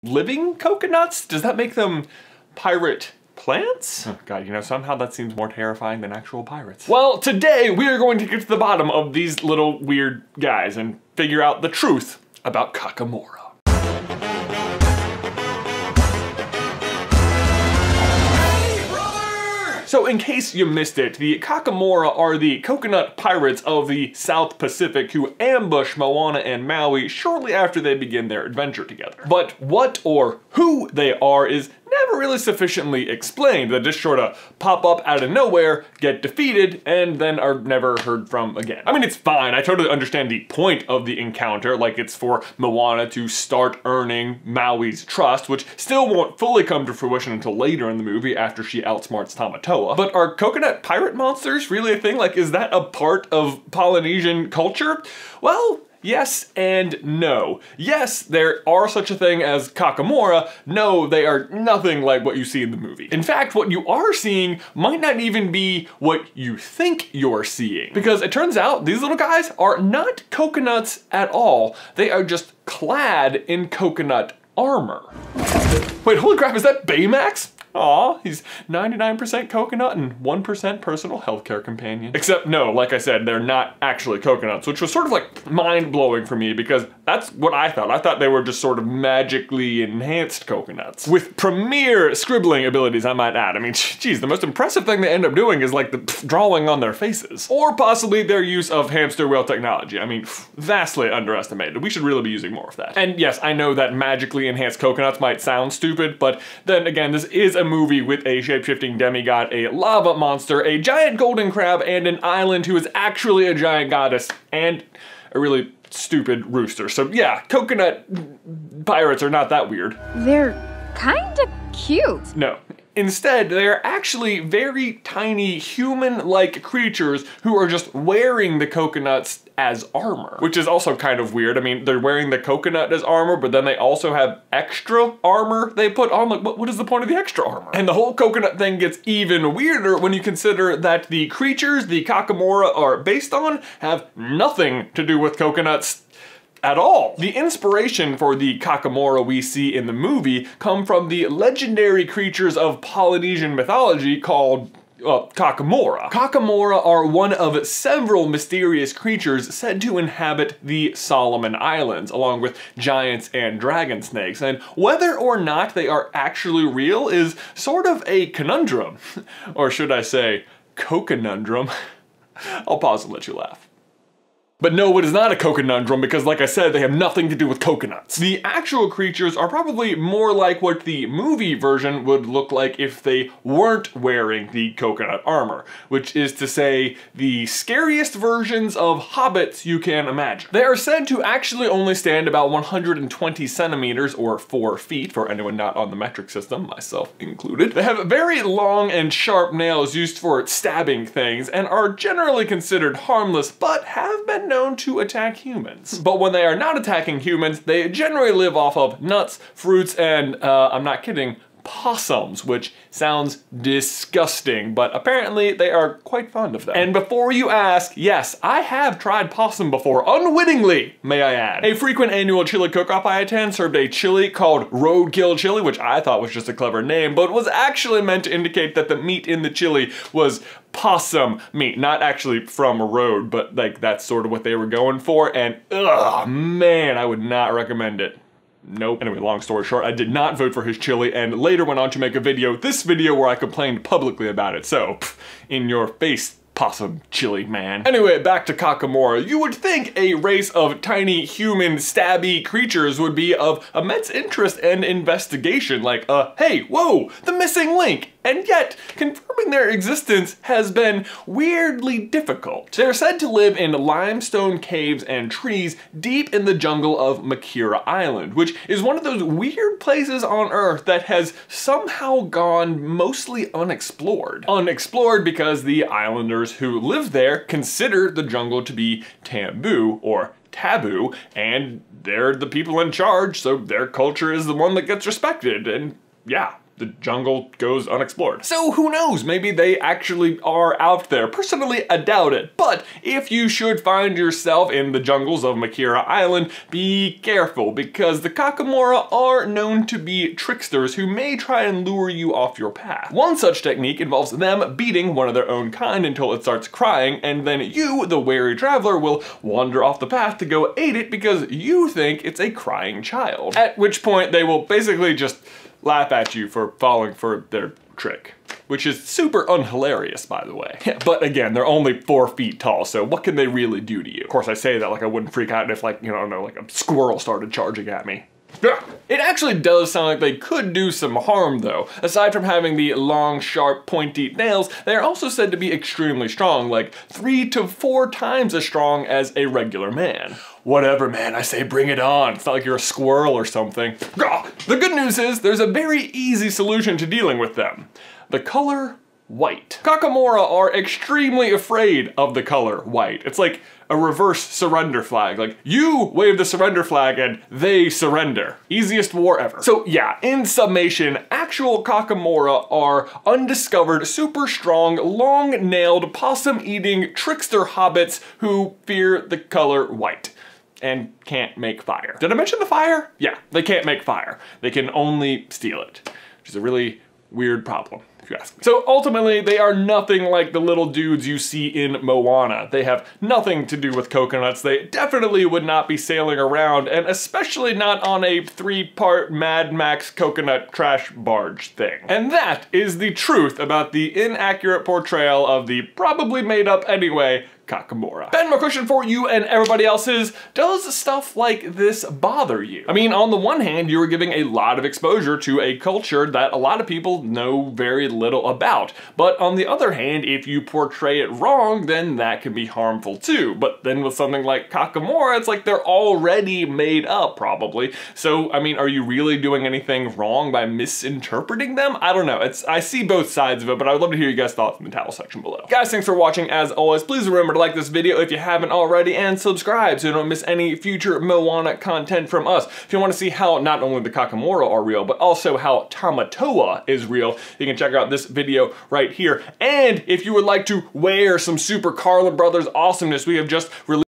living coconuts? Does that make them pirate plants? Oh God, you know, somehow that seems more terrifying than actual pirates. Well, today we are going to get to the bottom of these little weird guys and figure out the truth about Kakamora. So in case you missed it, the Kakamora are the coconut pirates of the South Pacific who ambush Moana and Maui shortly after they begin their adventure together. But what or who they are is never really sufficiently explained. They just sort of pop up out of nowhere, get defeated, and then are never heard from again. I mean, it's fine. I totally understand the point of the encounter, like it's for Moana to start earning Maui's trust, which still won't fully come to fruition until later in the movie after she outsmarts Tamatoa. But are coconut pirate monsters really a thing? Like, is that a part of Polynesian culture? Well, yes and no. Yes, there are such a thing as Kakamora. No, they are nothing like what you see in the movie. In fact, what you are seeing might not even be what you think you're seeing. Because it turns out these little guys are not coconuts at all. They are just clad in coconut armor. Wait, holy crap, is that Baymax? Aw, he's 99% coconut and 1% personal healthcare companion. Except no, like I said, they're not actually coconuts, which was sort of like mind-blowing for me because that's what I thought. I thought they were just sort of magically enhanced coconuts. With premier scribbling abilities, I might add. I mean, geez, the most impressive thing they end up doing is like the drawing on their faces. Or possibly their use of hamster wheel technology. I mean, vastly underestimated. We should really be using more of that. And yes, I know that magically enhanced coconuts might sound stupid, but then again, this is a movie with a shape-shifting demigod, a lava monster, a giant golden crab, and an island who is actually a giant goddess, and a really stupid rooster. So yeah, coconut pirates are not that weird. They're kinda cute. No. Instead, they are actually very tiny human-like creatures who are just wearing the coconuts as armor, which is also kind of weird. I mean, they're wearing the coconut as armor, but then they also have extra armor they put on. Like, what is the point of the extra armor? And the whole coconut thing gets even weirder when you consider that the creatures the Kakamora are based on have nothing to do with coconuts at all. The inspiration for the Kakamora we see in the movie come from the legendary creatures of Polynesian mythology called Kakamora. Kakamora are one of several mysterious creatures said to inhabit the Solomon Islands, along with giants and dragon snakes, and whether or not they are actually real is sort of a conundrum. Or should I say, coconundrum? I'll pause and let you laugh. But no, it is not a coconundrum because, like I said, they have nothing to do with coconuts. The actual creatures are probably more like what the movie version would look like if they weren't wearing the coconut armor, which is to say, the scariest versions of hobbits you can imagine. They are said to actually only stand about 120 centimeters or 4 feet, for anyone not on the metric system, myself included. They have very long and sharp nails used for stabbing things and are generally considered harmless, but have been known to attack humans. But when they are not attacking humans, they generally live off of nuts, fruits, and I'm not kidding, possums, which sounds disgusting, but apparently they are quite fond of them. And before you ask, yes, I have tried possum before, unwittingly, may I add. A frequent annual chili cook-off I attend served a chili called roadkill chili, which I thought was just a clever name, but was actually meant to indicate that the meat in the chili was possum meat, not actually from a road, but like that's sort of what they were going for, and ugh, man, I would not recommend it. Nope. Anyway, long story short, I did not vote for his chili and later went on to make this video where I complained publicly about it. So, in your face, possum chili man. Anyway, back to Kakamora. You would think a race of tiny human stabby creatures would be of immense interest and investigation, like, hey, whoa, the missing link. And yet, confirming their existence has been weirdly difficult. They're said to live in limestone caves and trees deep in the jungle of Makira Island, which is one of those weird places on Earth that has somehow gone mostly unexplored. Unexplored because the islanders who live there consider the jungle to be taboo, or taboo, and they're the people in charge, so their culture is the one that gets respected, and yeah. the jungle goes unexplored. So who knows, maybe they actually are out there. Personally, I doubt it, but if you should find yourself in the jungles of Makira Island, be careful, because the Kakamora are known to be tricksters who may try and lure you off your path. One such technique involves them beating one of their own kind until it starts crying, and then you, the wary traveler, will wander off the path to go aid it because you think it's a crying child. At which point they will basically just laugh at you for falling for their trick. Which is super unhilarious, by the way. But again, they're only 4 feet tall, so what can they really do to you? Of course, I say that like I wouldn't freak out if, like, you know, I don't know, like a squirrel started charging at me. It actually does sound like they could do some harm though. Aside from having the long, sharp, pointy nails, they are also said to be extremely strong, like 3 to 4 times as strong as a regular man. Whatever, man, I say bring it on. It's not like you're a squirrel or something. The good news is there's a very easy solution to dealing with them. The color white. Kakamora are extremely afraid of the color white. It's like a reverse surrender flag. Like, you wave the surrender flag and they surrender. Easiest war ever. So yeah, in summation, actual Kakamora are undiscovered, super strong, long-nailed, possum-eating trickster hobbits who fear the color white and can't make fire. Did I mention the fire? Yeah, they can't make fire. They can only steal it, which is a really weird problem, if you ask me. So ultimately, they are nothing like the little dudes you see in Moana. They have nothing to do with coconuts. They definitely would not be sailing around, and especially not on a 3-part Mad Max coconut trash barge thing. And that is the truth about the inaccurate portrayal of the probably made up anyway Kakamora. Ben, my question for you and everybody else is, does stuff like this bother you? I mean, on the one hand, you are giving a lot of exposure to a culture that a lot of people know very little about. But on the other hand, if you portray it wrong, then that can be harmful too. But then with something like Kakamora, it's like they're already made up, probably. So, I mean, are you really doing anything wrong by misinterpreting them? I don't know. I see both sides of it, but I would love to hear you guys' thoughts in the towel section below. Guys, thanks for watching. As always, please remember to like this video if you haven't already, and subscribe so you don't miss any future Moana content from us. If you want to see how not only the Kakamora are real, but also how Tamatoa is real, you can check out this video right here. And if you would like to wear some super Carlin Brothers awesomeness, we have just released